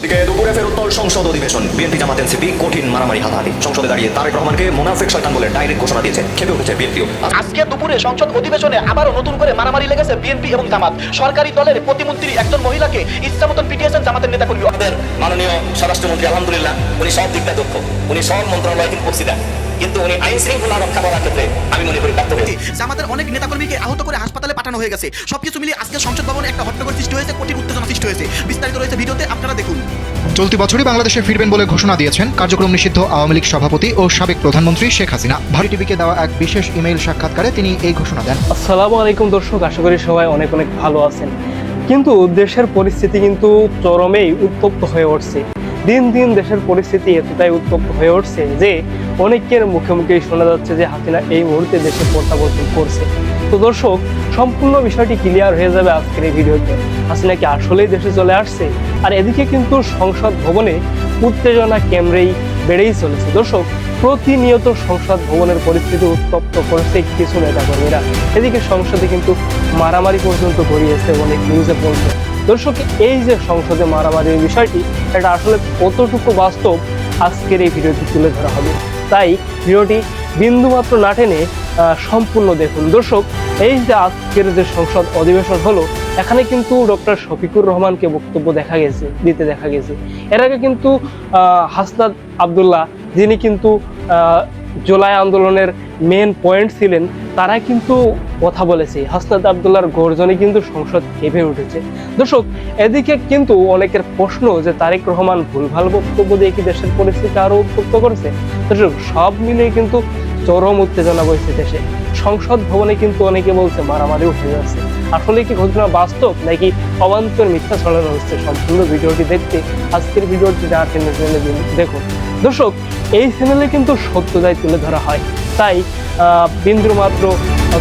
দিকে দুপুরে ফেরুত্তল সংসদ অধিবেশন, বিএনপি জামাত এনসিপি কঠিন মারামারি হাতাহাতি। সংসদে দাঁড়িয়ে তারেক রহমানকে মুনাফিক শয়তান বলে ডাইরেক্ট ঘোষণা দিয়েছে। খেপে উঠেছে বিএনপিও। আজকে দুপুরে সংসদ অধিবেশনে আবারও নতুন করে মারামারি লেগেছে বিএনপি এবং জামাত। সরকারি দলের প্রতিমন্ত্রী একজন মহিলাকে ইচ্ছা মতন পিটিয়েছেন জামাতের নেতাকর্মী। আমাদের মাননীয় স্বরাষ্ট্রমন্ত্রী আলহামদুলিল্লাহ উনি সব দিকটা দক্ষ, উনি সব মন্ত্রণালয় কিন্তু পৌঁছে দেন, কিন্তু উনি আইন শৃঙ্খলা রক্ষা করার ক্ষেত্রে আমি মনে করি ব্যর্থ হয়েছে। জামাতের অনেক নেতাকর্মীকে আহত করে হাসপাতালে পাঠানো হয়ে গেছে। সবকিছু মিলিয়ে আজকে সংসদ ভবনে একটা হট্টগোল সৃষ্টি হয়েছে, কঠিন উত্তেজনা সৃষ্টি হয়েছে। বিস্তারিত রয়েছে ভিডিওতে, আপনারা দেখুন। চলতি বছরই বাংলাদেশে ফিরবেন বলে ঘোষণা দিয়েছেন কার্যক্রম নিষিদ্ধ আওয়ামী লীগ সভাপতি ও সাবেক প্রধানমন্ত্রী শেখ হাসিনা। ভারী টিভিকে দেওয়া এক বিশেষ ইমেইল সাক্ষাৎকারে তিনি এই ঘোষণা দেন। আসসালামু আলাইকুম দর্শক, আশা করি সবাই অনেক অনেক ভালো আছেন। কিন্তু দেশের পরিস্থিতি কিন্তু চরমেই উত্তপ্ত হয়ে উঠছে। দিন দিন দেশের পরিস্থিতি এতটাই উত্তপ্ত হয়ে উঠছে যে অনেকের মুখে মুখেই শোনা যাচ্ছে যে হাসিনা এই মুহূর্তে দেশে প্রত্যাবর্তন করছে। তো দর্শক, সম্পূর্ণ বিষয়টি ক্লিয়ার হয়ে যাবে আজকের এই ভিডিওতে। হাসিনা কি আসলেই দেশে চলে আসছে? আর এদিকে কিন্তু সংসদ ভবনে উত্তেজনা কেমরেই বেড়েই চলেছে। দর্শক, প্রতিনিয়ত সংসদ ভবনের পরিস্থিতি উত্তপ্ত করেছে কিছু নেতাকর্মীরা। এদিকে সংসদে কিন্তু মারামারি পর্যন্ত গড়িয়েছে অনেক নিউজে বলছে। দর্শক, এই যে সংসদে মারামারির বিষয়টি, এটা আসলে কতটুকু বাস্তব আজকের এই ভিডিওটি তুলে ধরা হবে। তাই ভিডিওটি বিন্দুমাত্র না টেনে সম্পূর্ণ দেখুন। দর্শক, এই যে আজকের যে সংসদ অধিবেশন হলো, এখানে কিন্তু ডক্টর শফিকুর রহমানকে বক্তব্য দিতে দেখা গেছে। এর আগে কিন্তু হাসনাত আবদুল্লাহ, যিনি কিন্তু জুলাই আন্দোলনের মেন পয়েন্ট ছিলেন, তারা কিন্তু কথা বলেছে। হাসনাত আবদুল্লাহর গর্জনে কিন্তু সংসদ কেঁপে উঠেছে। দর্শক, এদিকে কিন্তু অনেকের প্রশ্ন যে তারেক রহমান ভুলভাল বক্তব্য দিয়ে কি দেশের পরিস্থিতি আরো উত্তপ্ত করেছে। দর্শক, সব মিলিয়ে কিন্তু চরম উত্তেজনা বইছে দেশে। সংসদ ভবনে কিন্তু অনেকে বলছে মারামারি উঠে যাচ্ছে। আসলে কি ঘটনা বাস্তব নাকি অবান্তর মিথ্যা ছড়ানো হচ্ছে? সম্পূর্ণ ভিডিওটি দেখতে আজকের ভিডিওটি না টেনে দেখুন। দর্শক, এই চ্যানেলে কিন্তু সত্যতাই তুলে ধরা হয়, তাই বিন্দুমাত্র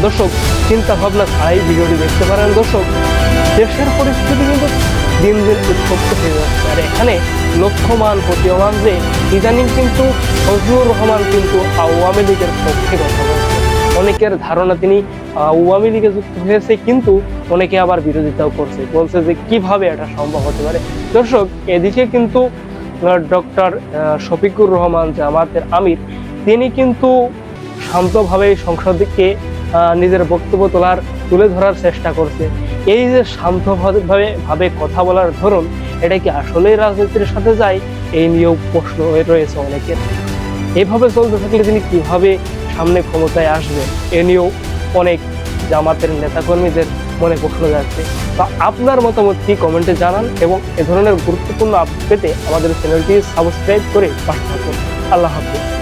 দর্শক চিন্তা ভাবনা ছাড়াই ভিডিওটি দেখতে পারেন। দর্শক, দেশের পরিস্থিতি কিন্তু দিন দিন উত্তপ্ত হয়ে যাচ্ছে। আর এখানে লক্ষ্যমান প্রতীয়মান যে ইদানিং কিন্তু ফজলুর রহমান কিন্তু আওয়ামী লীগের পক্ষে কথা বলছে। অনেকের ধারণা তিনি আওয়ামী লীগে যুক্ত হয়েছে, কিন্তু অনেকে আবার বিরোধিতাও করছে, বলছে যে কিভাবে এটা সম্ভব হতে পারে। দর্শক, এদিকে কিন্তু ডক্টর শফিকুর রহমান জামাতের আমির, তিনি কিন্তু শান্তভাবে সংসদকে নিজের বক্তব্য তুলে ধরার চেষ্টা করছে। এই যে শান্তভাবে কথা বলার ধরন, এটা কি আসলেই রাজনীতির সাথে যায়? এই নিয়েও প্রশ্ন রয়েছে অনেকের। এইভাবে চলতে থাকলে তিনি কিভাবে সামনে ক্ষমতায় আসবে, এ নিয়েও অনেক জামাতের নেতাকর্মীদের মনে প্রশ্ন যাচ্ছে। তো আপনার মতামত কি কমেন্টে জানান, এবং এ ধরনের গুরুত্বপূর্ণ আপডেট পেতে আমাদের চ্যানেলটি সাবস্ক্রাইব করে পাশে থাকুন। আল্লাহ হাফেজ।